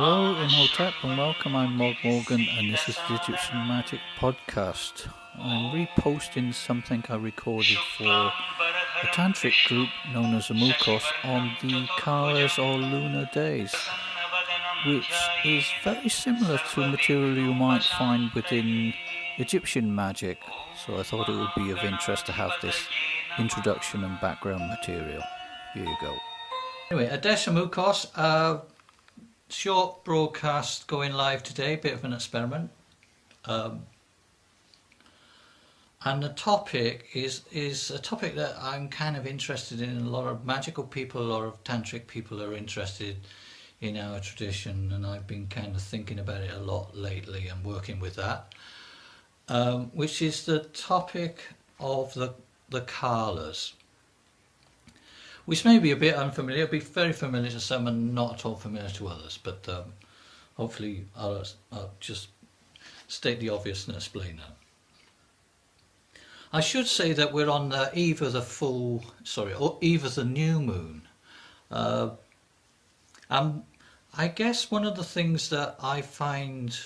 Hello, Imhotep, and welcome. I'm Mog Morgan, and this is the Egyptian Magic Podcast. I'm reposting something I recorded for a tantric group known as Amukos on the Carla's or Lunar days, which is very similar to material you might find within Egyptian magic. So I thought it would be of interest to have this introduction and background material. Here you go. Anyway, Adesh Amukos. Short broadcast going live today, bit of an experiment, and the topic is a topic that I'm kind of interested in. A lot of magical people, a lot of tantric people are interested in our tradition, and I've been kind of thinking about it a lot lately and working with that, which is the topic of the Carlas, which may be a bit unfamiliar. It'll be very familiar to some and not at all familiar to others, but hopefully I'll just state the obvious and explain that. I should say that we're on the eve of eve of the new moon. I guess one of the things that I find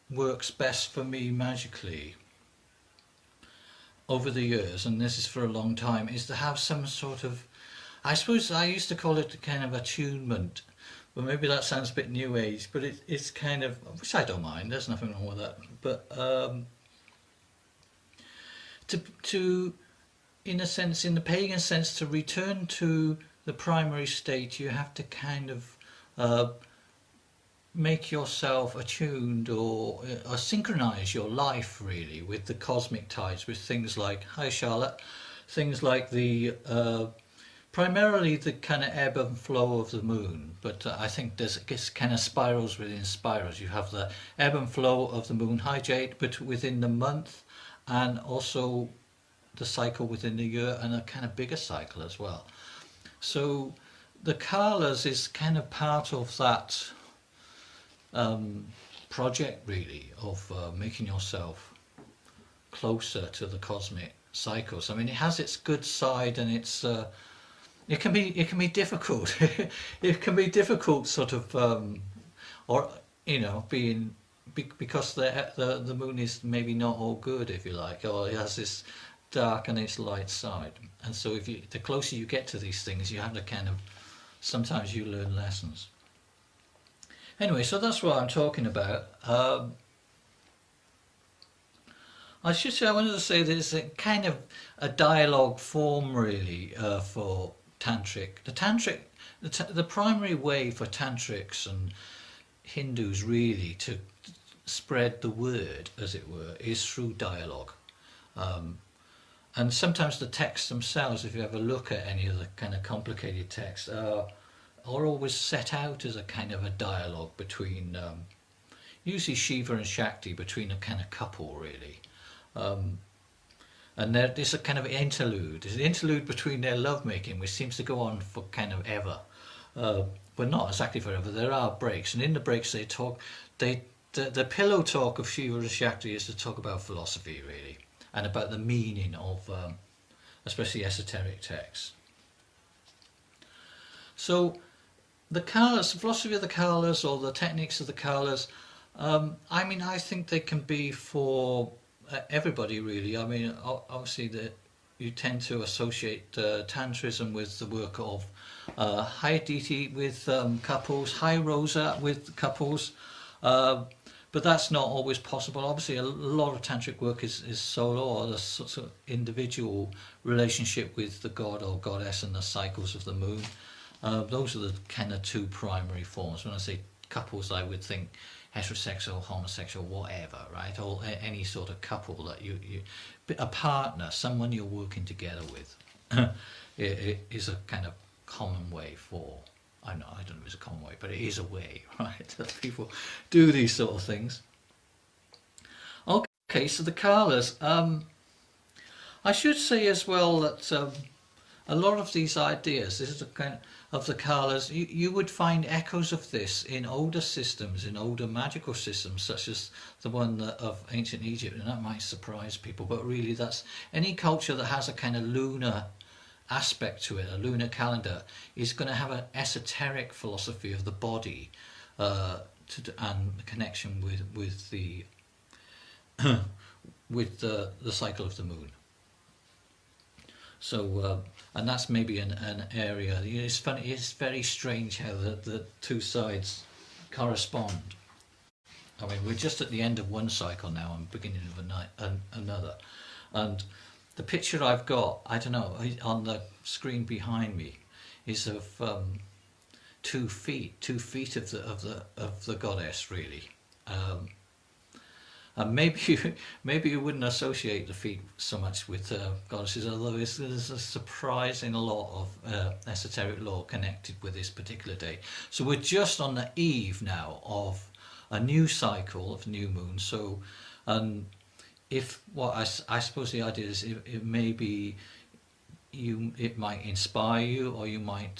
works best for me magically over the years, and this is for a long time, is to have some sort of, I suppose I used to call it kind of attunement, but maybe that sounds a bit new age, but it's kind of, which I don't mind, there's nothing wrong with that, but to in a sense, in the pagan sense, to return to the primary state, you have to kind of make yourself attuned or synchronize your life really with the cosmic tides, with things like, hi Charlotte, things like the primarily the kind of ebb and flow of the moon, but I think there's kind of spirals within spirals. You have the ebb and flow of the moon, hi Jade, but within the month, and also the cycle within the year, and a kind of bigger cycle as well. So the Carlas is kind of part of that project really of making yourself closer to the cosmic cycles. I mean, it has its good side, and it's it can be difficult. It can be difficult, sort of, or being because the moon is maybe not all good, if you like, or it has this dark and its light side. And so, the closer you get to these things, you have to kind of, sometimes you learn lessons. Anyway, so that's what I'm talking about. I should say, I wanted to say there's a kind of a dialogue form really for Tantric. The primary way for Tantrics and Hindus really to spread the word, as it were, is through dialogue. And sometimes the texts themselves, if you ever look at any of the kind of complicated texts, are always set out as a kind of a dialogue between, usually Shiva and Shakti, between a kind of couple really. And there's a kind of interlude. There's an interlude between their lovemaking, which seems to go on for kind of ever, but not exactly forever. There are breaks, and in the breaks they talk. The pillow talk of Shiva and Shakti is to talk about philosophy really, and about the meaning of, especially esoteric texts. So the Carlas, the philosophy of the Carlas, or the techniques of the Carlas, I mean, I think they can be for everybody really. I mean, obviously you tend to associate Tantrism with the work of High Diti with couples, High Rosa with couples, but that's not always possible. Obviously a lot of Tantric work is solo, or the sort of individual relationship with the god or goddess and the cycles of the moon. Those are the kind of two primary forms. When I say couples, I would think heterosexual, homosexual, whatever, right? Or any sort of couple that you a partner, someone you're working together with, it is a kind of common way for, I don't know if it's a common way, but it is a way, right, that people do these sort of things. Okay, so the Carlas, I should say as well that a lot of these ideas, this is the kind of the Carlas, you would find echoes of this in older systems, in older magical systems, such as the one of ancient Egypt, and that might surprise people, but really that's any culture that has a kind of lunar aspect to it, a lunar calendar, is going to have an esoteric philosophy of the body, and the connection with the with the cycle of the moon. So, and that's maybe an area. It's funny. It's very strange how the two sides correspond. I mean, we're just at the end of one cycle now and beginning of another. And the picture I've got, I don't know, on the screen behind me, is of 2 feet, 2 feet of the goddess, really. And maybe you wouldn't associate the feet so much with goddesses, although there's a surprising lot of esoteric lore connected with this particular day. So we're just on the eve now of a new cycle of new moon. So, if what I suppose the idea is, it may be it might inspire you, or you might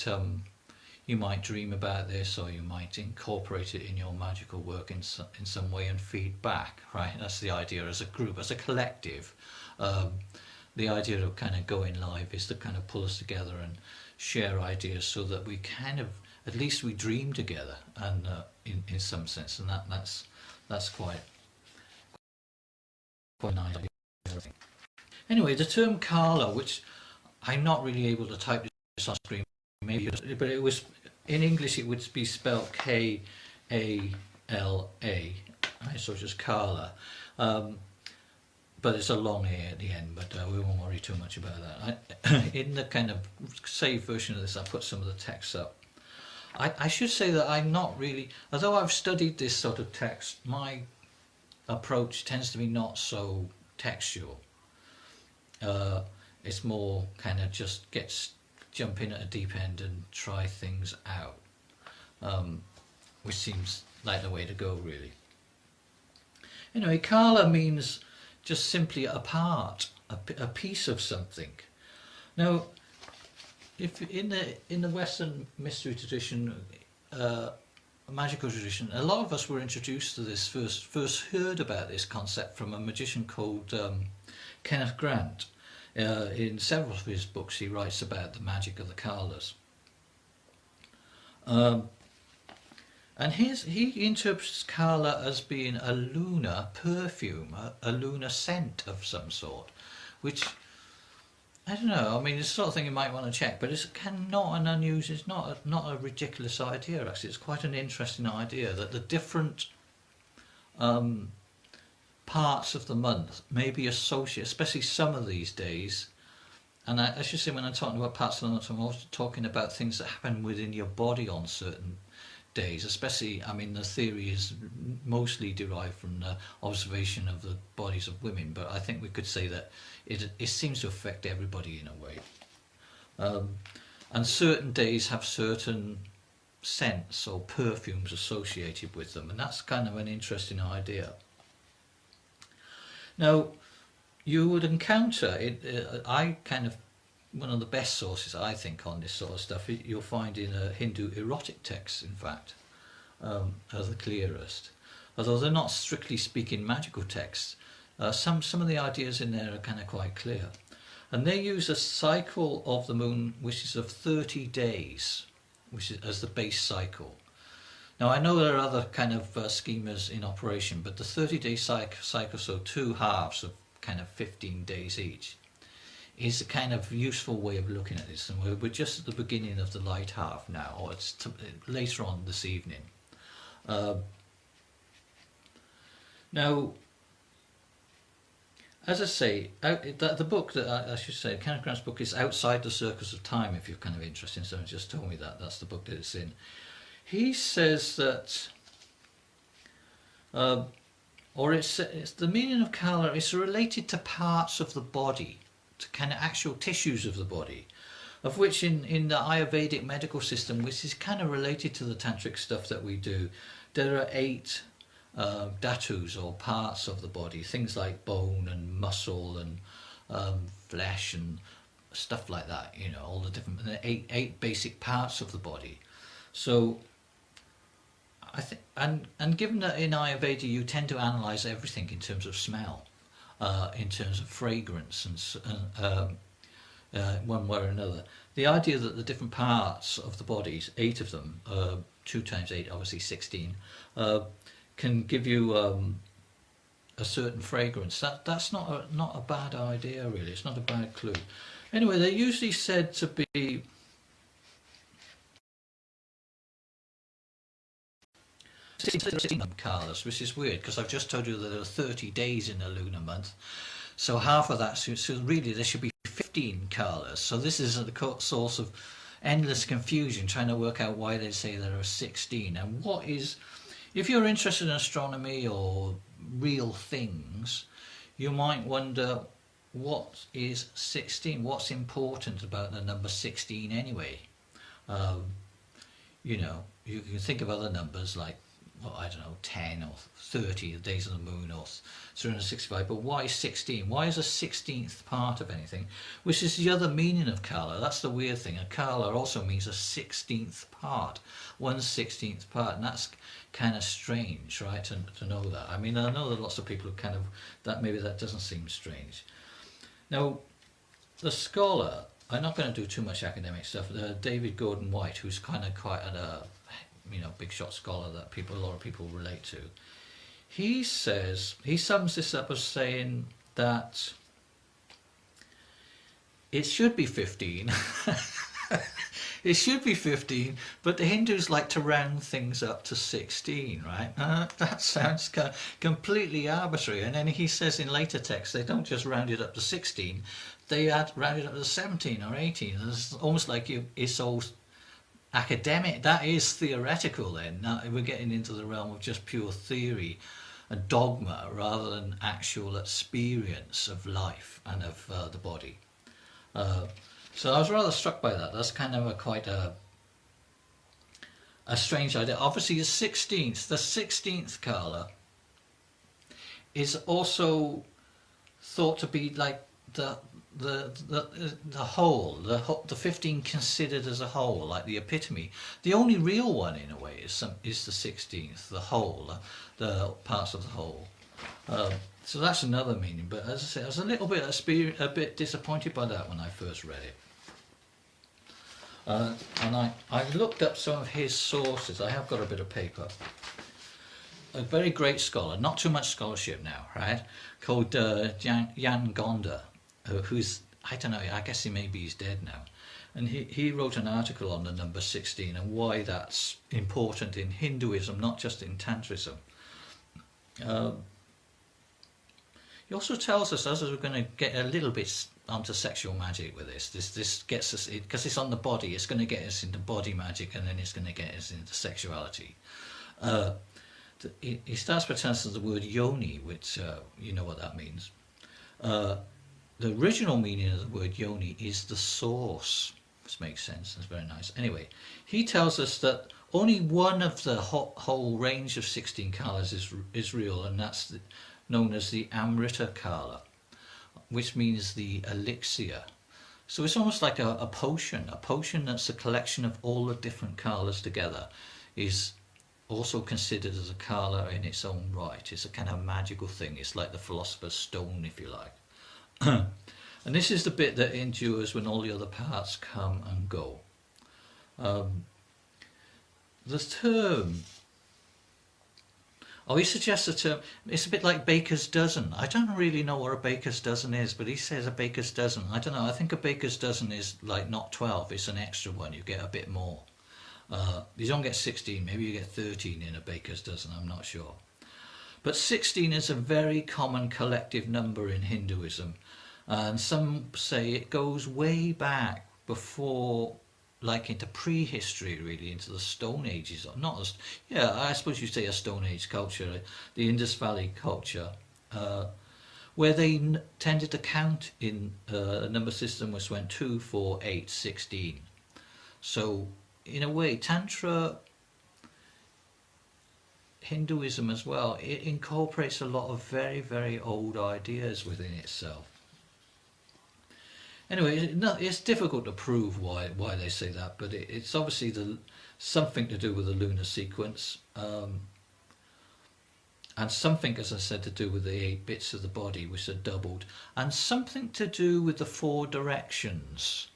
dream about this, or you might incorporate it in your magical work in some way and feed back, right? That's the idea as a group, as a collective. The idea of kind of going live is to kind of pull us together and share ideas, so that we kind of, at least we dream together, and in some sense, and that's quite nice. Anyway, the term Carla, which I'm not really able to type this on screen, maybe, but it was, in English it would be spelled Kala, so just Carla, but it's a long A at the end, but we won't worry too much about that. In the kind of saved version of this, I put some of the text up. I should say that I'm not really, although I've studied this sort of text, my approach tends to be not so textual. It's more kind of just jump in at a deep end and try things out, which seems like the way to go, really. Anyway, Carla means just simply a part, a piece of something. Now, if in the Western mystery tradition, magical tradition, a lot of us were introduced to this, first heard about this concept from a magician called Kenneth Grant. In several of his books he writes about the magic of the Carlas. And he interprets Carla as being a lunar perfume, a lunar scent of some sort, which, I don't know, I mean, it's the sort of thing you might want to check, but it's not an unusual, it's not a ridiculous idea, actually. It's quite an interesting idea that the different parts of the month may be associated, especially some of these days. And I should say, when I'm talking about parts of the month, I'm also talking about things that happen within your body on certain days, especially, I mean, the theory is mostly derived from the observation of the bodies of women, but I think we could say that it seems to affect everybody in a way. And certain days have certain scents or perfumes associated with them, and that's kind of an interesting idea. Now, you would encounter it, one of the best sources, I think, on this sort of stuff, you'll find in Hindu erotic texts, in fact, are the clearest. Although they're not strictly speaking magical texts, some of the ideas in there are kind of quite clear. And they use a cycle of the moon which is of 30 days, which is as the base cycle. Now, I know there are other kind of schemas in operation, but the 30-day cycle, so 2 halves of kind of 15 days each, is a kind of useful way of looking at this. And we're just at the beginning of the light half now, or it's later on this evening. Now, as I say, the book that I should say, Kenneth Grant's book, is Outside the Circles of Time, if you're kind of interested. Someone just told me that's the book that it's in. He says that, it's the meaning of Carla is related to parts of the body, to kind of actual tissues of the body, of which in the Ayurvedic medical system, which is kind of related to the tantric stuff that we do, there are 8 dhatus, or parts of the body, things like bone and muscle and flesh and stuff like that, you know, all the different, 8 basic parts of the body. So I think, and given that in Ayurveda you tend to analyze everything in terms of smell, in terms of fragrance, and one way or another, the idea that the different parts of the bodies, 8 of them, 2 times 8, obviously 16, can give you a certain fragrance. That's not a bad idea, really. It's not a bad clue. Anyway, they're usually said to be 16 Carlas, which is weird because I've just told you that there are 30 days in a lunar month. So half of that, so really there should be 15 Carlas. So this is a source of endless confusion, trying to work out why they say there are 16. And what is, if you're interested in astronomy or real things, you might wonder, what is 16? What's important about the number 16 anyway? You know, you can think of other numbers like, well, I don't know, 10 or 30, the days of the moon, or 365, but why 16? Why is a 16th part of anything? Which is the other meaning of Carla. That's the weird thing. A Carla also means a 16th part, 1/16th part, and that's kind of strange, right, to know that. I mean, I know that lots of people kind of, that maybe that doesn't seem strange. Now, the scholar, I'm not going to do too much academic stuff, David Gordon White, who's kind of quite a big shot scholar that a lot of people relate to. He says, he sums this up as saying that it should be 15. It should be 15, but the Hindus like to round things up to 16, right? That sounds completely arbitrary. And then he says in later texts, they don't just round it up to 16, they round it up to 17 or 18. It's almost like it's all academic. That is theoretical then. Now we're getting into the realm of just pure theory and dogma rather than actual experience of life and of the body. So I was rather struck by that. That's kind of quite a strange idea. Obviously the 16th Carla is also thought to be like the whole, the 15 considered as a whole, like the epitome. The only real one in a way is the 16th, the whole, the parts of the whole. So that's another meaning. But as I said, I was a bit disappointed by that when I first read it. And I looked up some of his sources. I have got a bit of paper. A very great scholar, not too much scholarship now, right? Called Jan Gonda, who's, I don't know, I guess he's dead now. And he wrote an article on the number 16 and why that's important in Hinduism, not just in Tantrism. He also tells us, as we're going to get a little bit onto sexual magic with this gets us, because it's on the body, it's going to get us into body magic and then it's going to get us into sexuality. He starts by telling us the word yoni, which you know what that means. The original meaning of the word yoni is the source, which makes sense, that's very nice. Anyway, he tells us that only one of the whole range of 16 Carlas is real, and that's known as the Amrita Carla, which means the elixir. So it's almost like a potion that's a collection of all the different Carlas together, is also considered as a Carla in its own right. It's a kind of magical thing. It's like the Philosopher's Stone, if you like. And this is the bit that endures when all the other parts come and go. The term, he suggests a term, it's a bit like baker's dozen. I don't really know what a baker's dozen is, but he says a baker's dozen. I don't know, I think a baker's dozen is like not 12, it's an extra one, you get a bit more. You don't get 16, maybe you get 13 in a baker's dozen, I'm not sure. But 16 is a very common collective number in Hinduism, and some say it goes way back before, like into prehistory, really, into the Stone Ages. I suppose you say a Stone Age culture, the Indus Valley culture, where they tended to count in a number system which went 2, 4, 8, 16. So in a way, Tantra Hinduism as well, it incorporates a lot of very, very old ideas within itself. Anyway, it's difficult to prove why they say that, but it's obviously something to do with the lunar sequence, and something, as I said, to do with the 8 bits of the body which are doubled, and something to do with the 4 directions.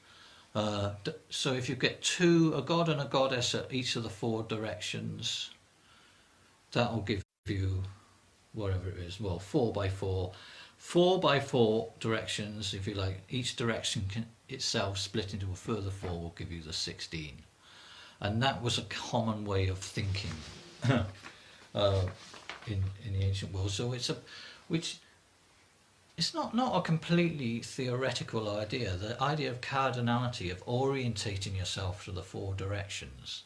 So if you get a god and a goddess at each of the 4 directions, that will give you whatever it is. Well, 4 by 4. 4 by 4 directions, if you like. Each direction can itself split into a further 4 will give you the 16. And that was a common way of thinking in the ancient world. So it's not a completely theoretical idea. The idea of cardinality, of orientating yourself to the 4 directions,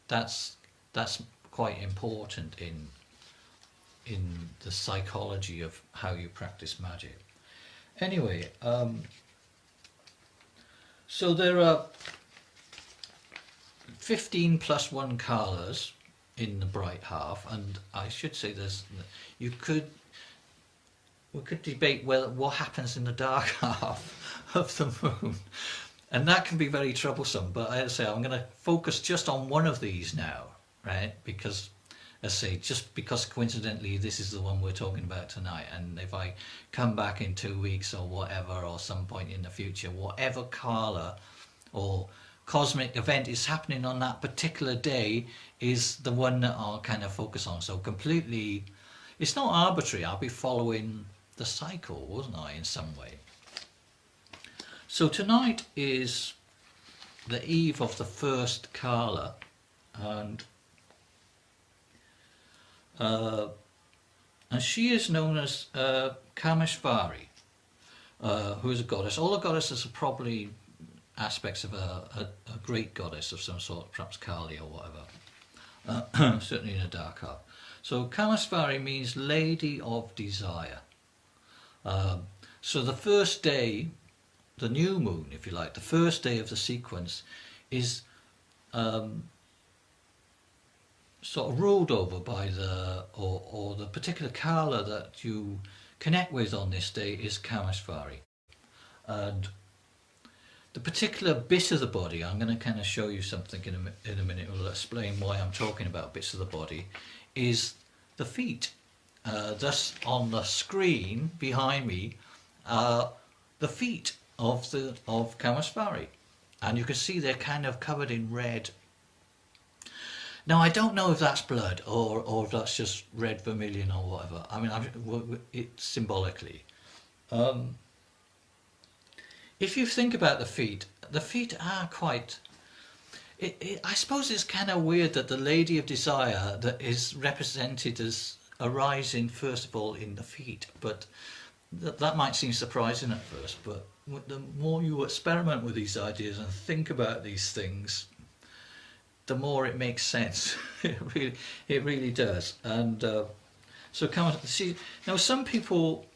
that's quite important in the psychology of how you practice magic. Anyway, so there are 15 plus 1 Carlas in the bright half, and I should say we could debate what happens in the dark half of the moon, and that can be very troublesome. But as I say, I'm going to focus just on one of these now, right? Because, as I say, just because coincidentally this is the one we're talking about tonight, and if I come back in 2 weeks or whatever, or some point in the future, whatever Carla or cosmic event is happening on that particular day is the one that I'll kind of focus on. So completely, it's not arbitrary. I'll be following the cycle, wasn't I, in some way? So tonight is the eve of the first Carla, and she is known as Kamaspari, who is a goddess. All the goddesses are probably aspects of a great goddess of some sort, perhaps Kali or whatever, certainly in a dark half. So Kamaspari means Lady of Desire. So the first day, the new moon, if you like, the first day of the sequence is sort of ruled over by or the particular Carla that you connect with on this day is Kamaspari. And the particular bit of the body, I'm going to kind of show you something in a minute, will explain why I'm talking about bits of the body, is the feet. Thus on the screen behind me are the feet of Kamaspari, and you can see they're kind of covered in red. Now I don't know if that's blood or if that's just red vermilion or whatever. I mean, it's symbolically. If you think about the feet are quite... I suppose it's kind of weird that the Lady of Desire that is represented as arising first of all in the feet, but that might seem surprising at first, but the more you experiment with these ideas and think about these things, the more it makes sense. It really does. And so come on, see, now some people,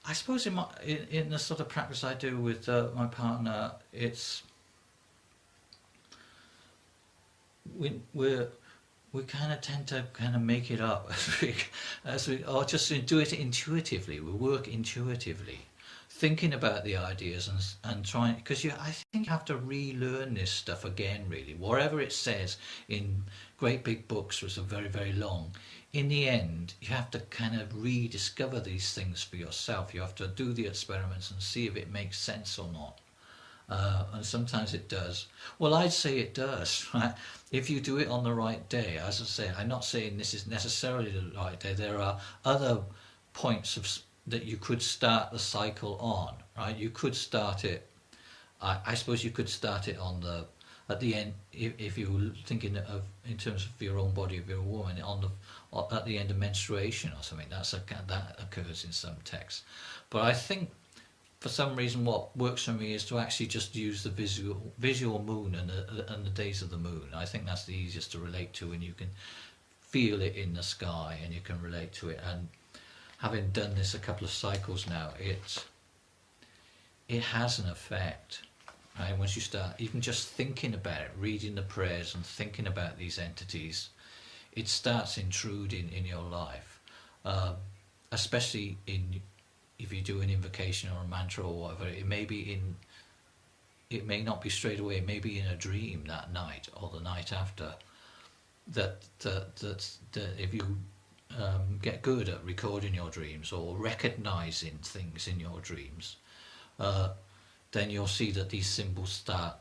I suppose in the sort of practice I do with my partner, it's we kind of tend to kind of make it up or just do it intuitively. We work intuitively, thinking about the ideas and trying, because I think you have to relearn this stuff again, really. Whatever it says in great big books, which are very, very long, in the end you have to kind of rediscover these things for yourself. You have to do the experiments and see if it makes sense or not. And sometimes it does. Well, I'd say it does, right? If you do it on the right day. As I say, I'm not saying this is necessarily the right day. There are other points that you could start the cycle on, right? You could start it, I suppose you could start it at the end, if you were thinking of in terms of your own body, if you're a woman, at the end of menstruation or something. That occurs in some texts. But I think for some reason what works for me is to actually just use the visual moon and the days of the moon. I think that's the easiest to relate to, and you can feel it in the sky and you can relate to it. And having done this a couple of cycles now, it has an effect, right? Once you start even just thinking about it, reading the prayers and thinking about these entities, it starts intruding in your life, especially if you do an invocation or a mantra or whatever. It may not be straight away. It may be in a dream that night or the night after. That if you get good at recording your dreams or recognizing things in your dreams, then you'll see that these symbols start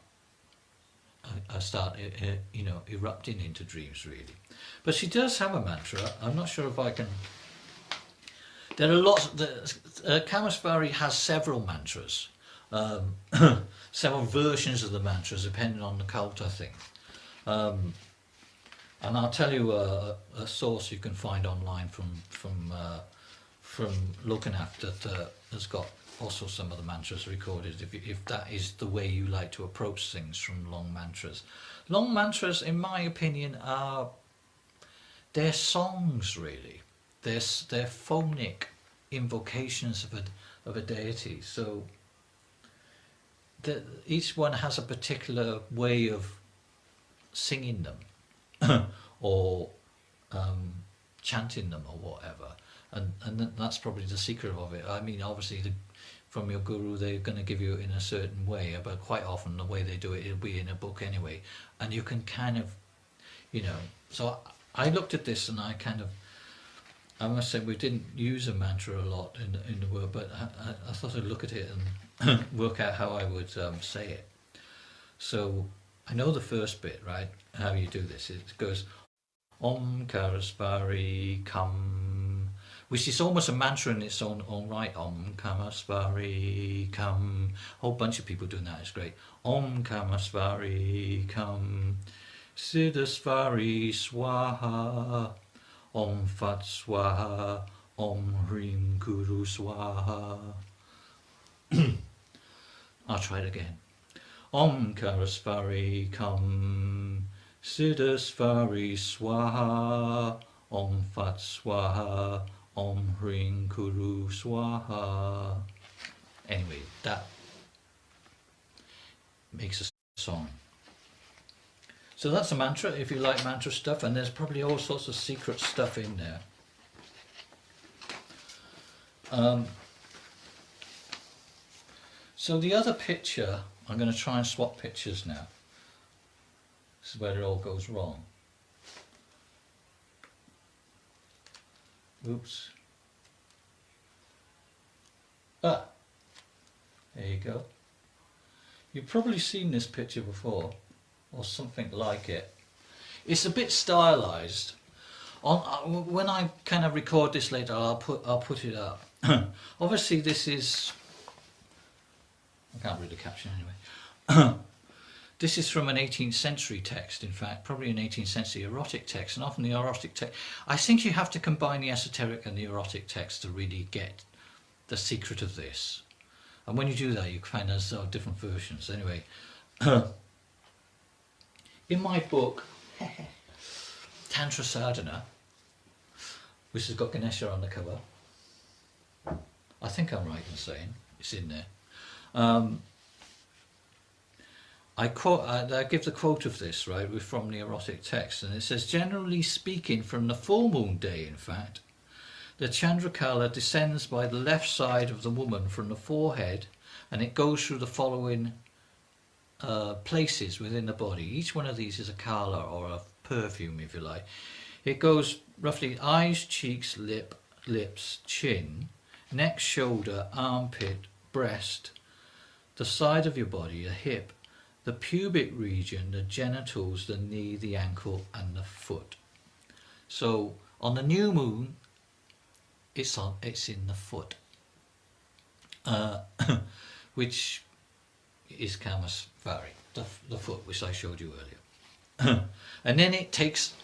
you know, erupting into dreams really. But she does have a mantra. I'm not sure if I can. There are lots. Kamaspari has several mantras, several versions of the mantras depending on the cult, I think. And I'll tell you a source you can find online from looking at that has got also some of the mantras recorded, if that is the way you like to approach things from long mantras. Long mantras, in my opinion, they're songs really. They're phonic invocations of a deity. So each one has a particular way of singing them or chanting them or whatever. And that's probably the secret of it. I mean, obviously, from your guru, they're going to give you in a certain way, but quite often the way they do it, it'll be in a book anyway. And you can kind of, you know, so I looked at this and I must say we didn't use a mantra a lot in the word, but I thought I'd look at it and work out how I would say it. So I know the first bit, right? How you do this. It goes, Om Kamaspari Kam, which is almost a mantra in its own right. Om Kamaspari Kam. A whole bunch of people doing that. It's great. Om Kamaspari Kam, Siddhasvari Swaha, Om Fat Swaha, Om Hrim Guru Swaha. I'll try it again. Om Kamaspari Kam, Siddhasvari Swaha, Om Fat Swaha, Om Hrim Guru Swaha. Anyway, that makes a song. So that's a mantra, if you like mantra stuff, and there's probably all sorts of secret stuff in there. So the other picture, I'm going to try and swap pictures now. This is where it all goes wrong. Oops. Ah, there you go. You've probably seen this picture before, or something like it. It's a bit stylized. When I kind of record this later, I'll put it up. Obviously, this is. I can't read the caption anyway. This is from an 18th century text, in fact, probably an 18th century erotic text, and often the erotic text, I think you have to combine the esoteric and the erotic text to really get the secret of this. And when you do that, you find there's different versions. Anyway, in my book, Tantra Sadhana, which has got Ganesha on the cover, I think I'm right in saying it's in there. I give the quote of this, right, from the erotic text, and it says, generally speaking, from the full moon day, in fact, the Chandrakala descends by the left side of the woman from the forehead, and it goes through the following places within the body. Each one of these is a Kala, or a perfume, if you like. It goes roughly eyes, cheeks, lips, chin, neck, shoulder, armpit, breast, the side of your body, a hip, the pubic region, the genitals, the knee, the ankle, and the foot. So on the new moon, it's in the foot, which is Kamaspari, the foot, which I showed you earlier. And then it takes,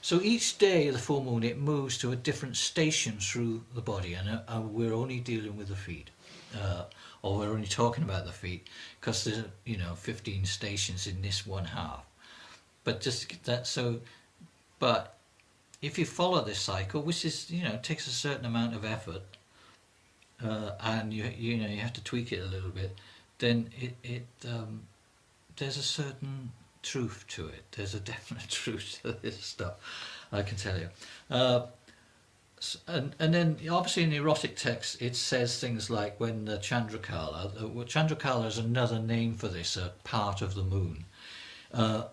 so each day of the full moon, it moves to a different station through the body, and we're only dealing with the feet. Or we're only talking about the feet because there's 15 stations in this one half. But just that, so, but if you follow this cycle, which is takes a certain amount of effort, and you have to tweak it a little bit, then it there's a certain truth to it. There's a definite truth to this stuff, I can tell you. And then obviously in the erotic text it says things like when the Chandrakala is another name for this, a part of the moon, in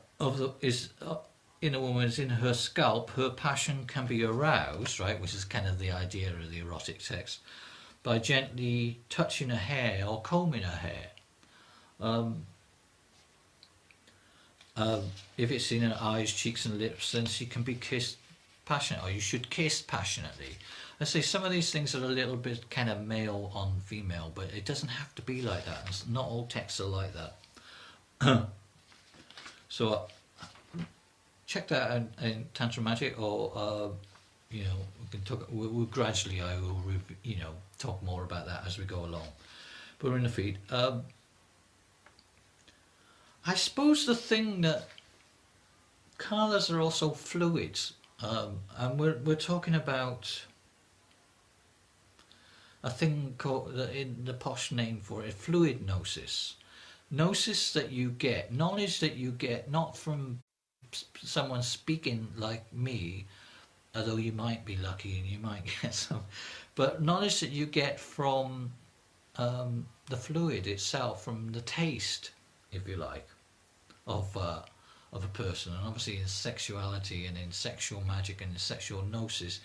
a woman is in her scalp, her passion can be aroused, right, which is kind of the idea of the erotic text, by gently touching her hair or combing her hair. Um, if it's in her eyes, cheeks and lips, then she can be kissed passionately, or you should kiss passionately. I say some of these things are a little bit kind of male on female, but it doesn't have to be like that. It's not all texts are like that. So check that out in Tantra Magic, or you know, we can talk. We'll gradually, I will, you know, talk more about that as we go along. But we're in the feed. I suppose the thing that Carlas are also fluids, and we're talking about a thing called, in the posh name for it, fluid gnosis. Gnosis that you get, knowledge that you get not from someone speaking like me, although you might be lucky and you might get some, but knowledge that you get from the fluid itself, from the taste, if you like, of a person. And obviously in sexuality and in sexual magic and in sexual gnosis,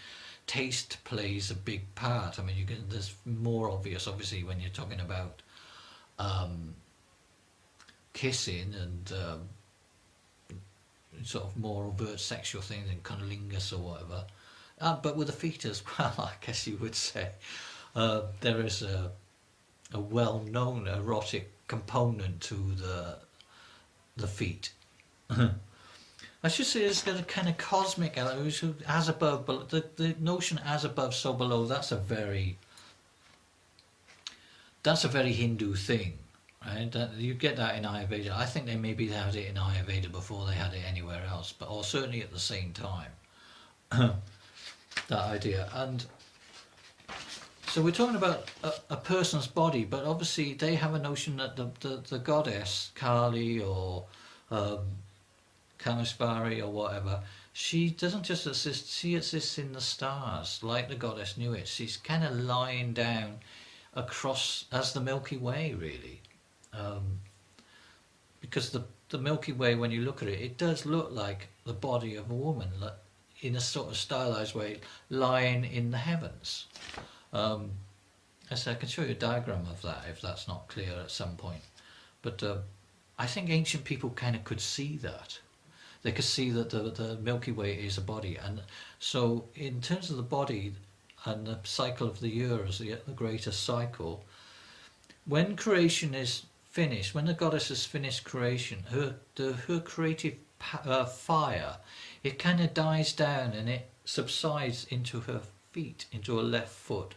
taste plays a big part. I mean, you can, there's more obvious obviously when you're talking about kissing and sort of more overt sexual things and cunnilingus or whatever. But with the feet as well, I guess you would say, there is a well-known erotic component to the feet. I should say it's got a kind of cosmic element, as above, but the notion as above, so below, that's a very Hindu thing, right? You get that in Ayurveda. I think they maybe had it in Ayurveda before they had it anywhere else, but or certainly at the same time. That idea. And so we're talking about a person's body, but obviously they have a notion that the goddess Kali or Kamaspari or whatever, she doesn't just exist, she exists in the stars, like the goddess knew it. She's kind of lying down across as the Milky Way, really. Because the Milky Way, when you look at it, it does look like the body of a woman, like, in a sort of stylized way, lying in the heavens. As I can show you a diagram of that if that's not clear at some point. But I think ancient people kind of could see that. They could see that the Milky Way is a body. And so in terms of the body and the cycle of the year as the greatest cycle, when creation is finished, when the goddess has finished creation, her creative fire, it kind of dies down and it subsides into her feet, into her left foot,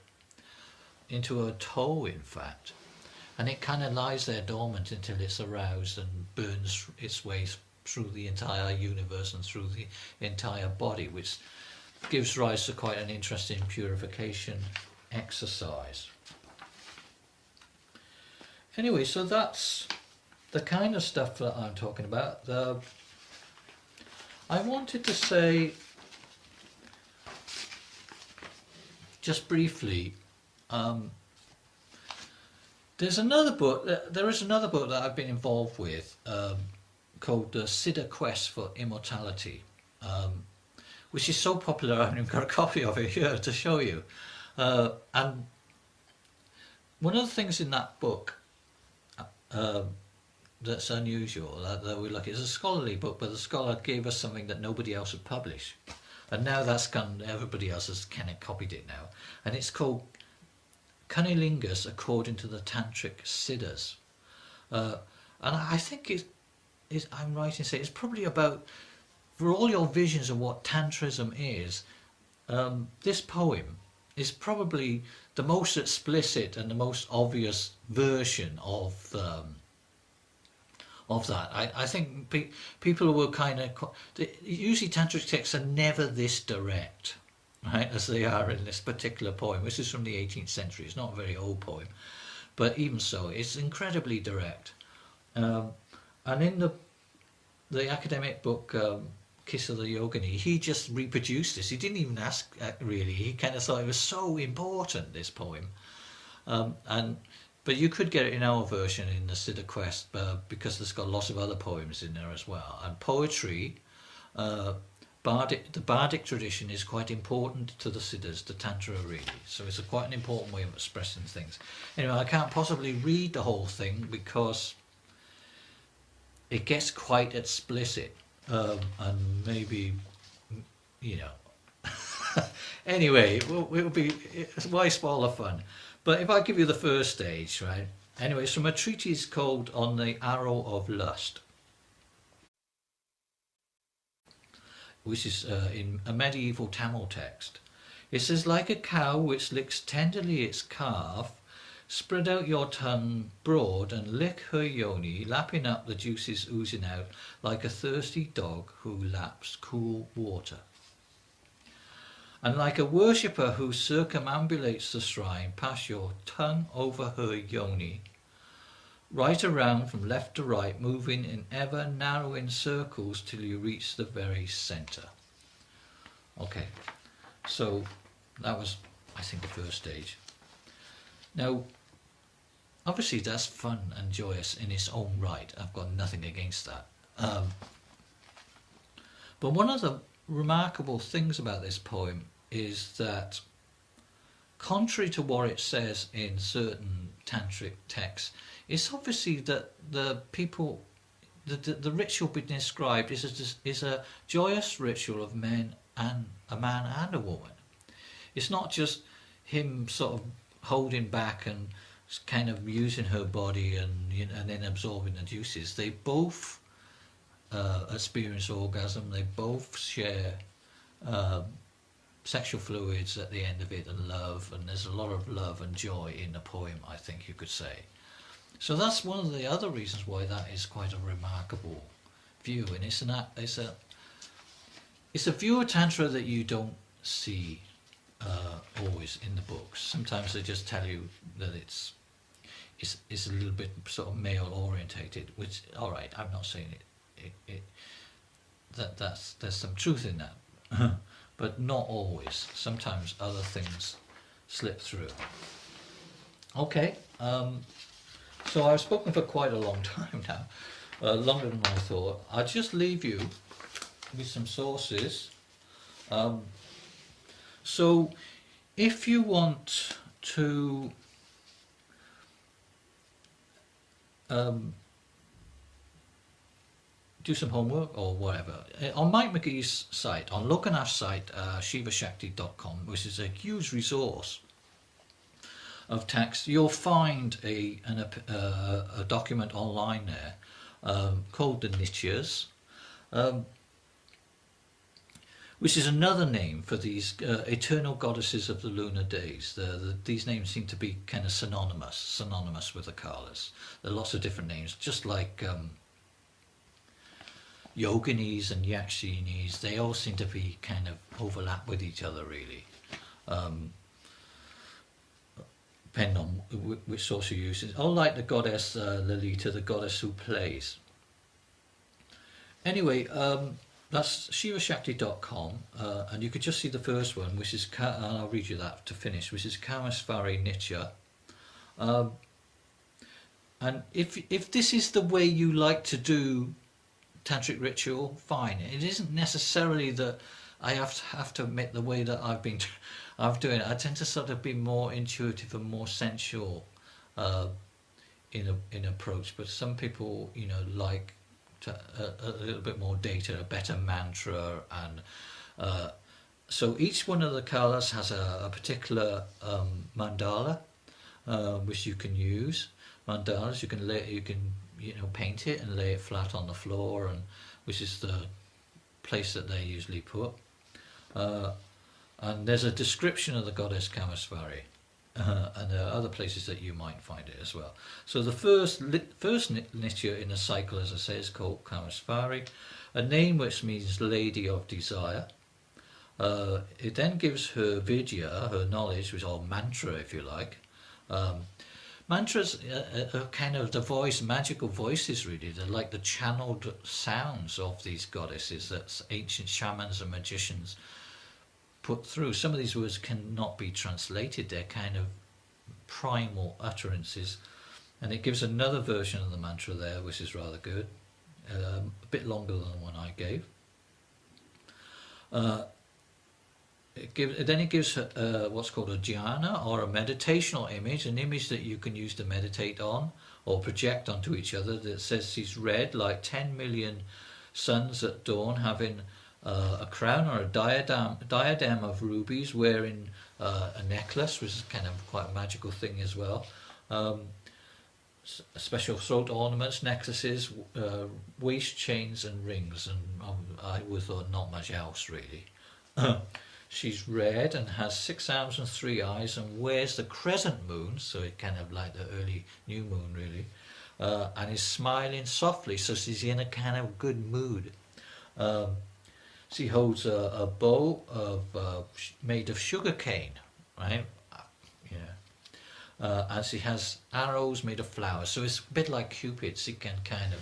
into her toe in fact, and it kind of lies there dormant until it's aroused and burns its way through the entire universe and through the entire body, which gives rise to quite an interesting purification exercise. Anyway, so that's the kind of stuff that I'm talking about. I wanted to say just briefly, there is another book that I've been involved with called the Siddha Quest for Immortality, which is so popular I've even got a copy of it here to show you. And one of the things in that book that's unusual, that we look, it's a scholarly book, but the scholar gave us something that nobody else had published. And now that's gone, everybody else has kind of copied it now. And it's called Unnilingus According to the Tantric Siddhas. And I think I'm right in saying it's probably about, for all your visions of what Tantrism is, this poem is probably the most explicit and the most obvious version of that. I think people will kind of, usually tantric texts are never this direct, right, as they are in this particular poem. This is from the 18th century. It's not a very old poem, but even so, it's incredibly direct. And in the academic book Kiss of the Yogini, he just reproduced this. He didn't even ask really. He kind of thought it was so important, this poem. But you could get it in our version in the Siddha Quest because there's got lots of other poems in there as well. And poetry, the bardic tradition is quite important to the Siddhas, the Tantra really. So it's quite an important way of expressing things. Anyway, I can't possibly read the whole thing because it gets quite explicit, and maybe, you know. Anyway, it'll be, why spoil the fun? But if I give you the first stage, right? Anyway, it's from a treatise called On the Arrow of Lust, which is in a medieval Tamil text. It says, like a cow which licks tenderly its calf, spread out your tongue broad and lick her yoni, lapping up the juices oozing out like a thirsty dog who laps cool water. And like a worshipper who circumambulates the shrine, pass your tongue over her yoni, right around from left to right, moving in ever narrowing circles till you reach the very centre. Okay, so that was, I think, the first stage. Now, obviously that's fun and joyous in its own right. I've got nothing against that. But one of the remarkable things about this poem is that, contrary to what it says in certain tantric texts, it's obviously that the people, the ritual being described is a joyous ritual of men and a man and a woman. It's not just him sort of holding back and kind of using her body and, you know, and then absorbing the juices. They both experience orgasm. They both share sexual fluids at the end of it, and love, and there's a lot of love and joy in the poem, I think you could say. So that's one of the other reasons why that is quite a remarkable view, and it's a view of Tantra that you don't see always in the books. Sometimes they just tell you that it's a little bit sort of male orientated, which, all right, I'm not saying there's some truth in that, but not always. Sometimes other things slip through. Okay, so I've spoken for quite a long time now, longer than I thought. I'll just leave you with some sources. So if you want to do some homework or whatever, on Mike McGee's site, on Lokanash's site, Shivashakti.com, which is a huge resource of text, you'll find a document online there called the Nityas, which is another name for these eternal goddesses of the lunar days. These names seem to be kind of synonymous with the Carlas. There are lots of different names, just like yoginis and yakshinis. They all seem to be kind of overlap with each other, really. Depending on which source you use. All like the goddess Lalita, the goddess who plays. Anyway, that's Shivashakti.com, and you could just see the first one, which is, and I'll read you that to finish, which is Kamaspari Nitya. And if this is the way you like to do tantric ritual, fine. It isn't necessarily that I have to admit the way that I'm doing it. I tend to sort of be more intuitive and more sensual in approach, but some people, you know, like a little bit more data, a better mantra, and so each one of the Carlas has a particular mandala which you can use. Mandalas you can paint it and lay it flat on the floor, and which is the place that they usually put. And there's a description of the goddess Kamaspari, and there are other places that you might find it as well. So the first Nitya in the cycle, as I say, is called Kamaspari, a name which means Lady of Desire. It then gives her vidya, her knowledge, which is all mantra, if you like. Mantras are kind of the magical voices, really. They're like the channeled sounds of these goddesses that ancient shamans and magicians put through. Some of these words cannot be translated. They're kind of primal utterances. And it gives another version of the mantra there, which is rather good. A bit longer than the one I gave. It gives what's called a jhana, or a meditational image, an image that you can use to meditate on or project onto each other, that says she's red like 10 million suns at dawn, having a crown or a diadem of rubies, wearing a necklace, which is kind of quite a magical thing as well. Special throat ornaments, necklaces, waist chains and rings, and I would have thought not much else really. She's red and has 6 arms and 3 eyes, and wears the crescent moon, so it's kind of like the early new moon really, and is smiling softly, so she's in a kind of good mood. She holds a bow made of sugar cane, right? Yeah. And she has arrows made of flowers, so it's a bit like Cupid. She can kind of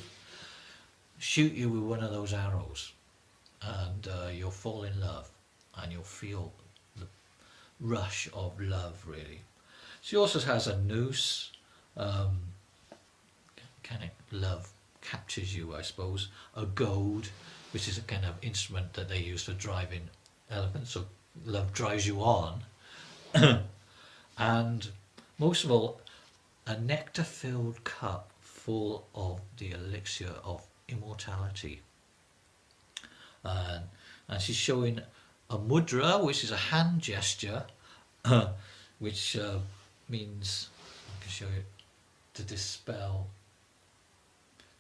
shoot you with one of those arrows, and you'll fall in love, and you'll feel the rush of love really. She also has a noose, kind of love captures you, I suppose. A goad, which is a kind of instrument that they use for driving elephants, so love drives you on. And most of all, a nectar-filled cup full of the elixir of immortality. And she's showing a mudra, which is a hand gesture, which means, I can show you, to dispel,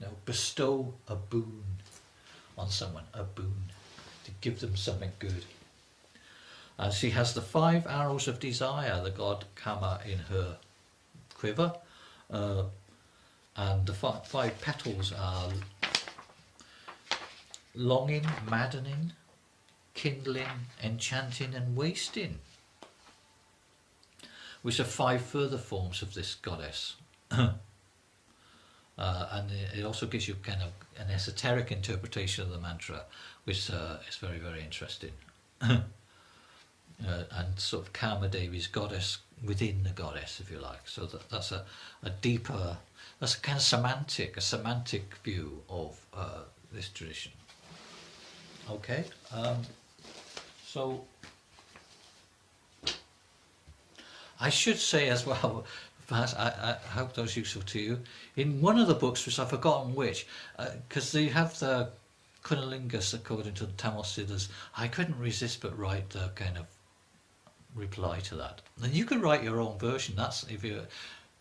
no, bestow a boon on someone, a boon, to give them something good. And she has the 5 arrows of desire, the god Kama, in her quiver, and the 5 petals are longing, maddening, kindling, enchanting and wasting, which are 5 further forms of this goddess. And it also gives you kind of an esoteric interpretation of the mantra, which is very, very interesting. And sort of Kama Devi's goddess within the goddess, if you like. So that's a deeper, that's a kind of semantic view of this tradition. Okay, so I should say as well, perhaps I hope that was useful to you. In one of the books, which I've forgotten which, because they have the unnilingus according to the Tamil Siddhas, I couldn't resist but write the kind of reply to that. And you can write your own version. That's, if you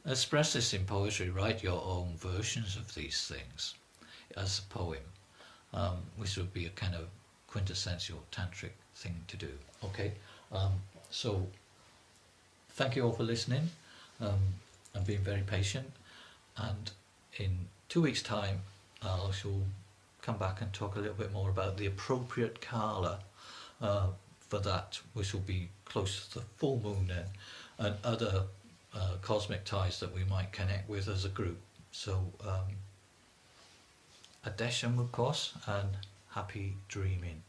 express this in poetry, write your own versions of these things as a poem, which would be a kind of quintessential tantric thing to do. Okay, so thank you all for listening and being very patient, and in 2 weeks' time I shall come back and talk a little bit more about the appropriate Carla for that, which will be close to the full moon then, and other cosmic ties that we might connect with as a group. So Adesham, of course, and happy dreaming.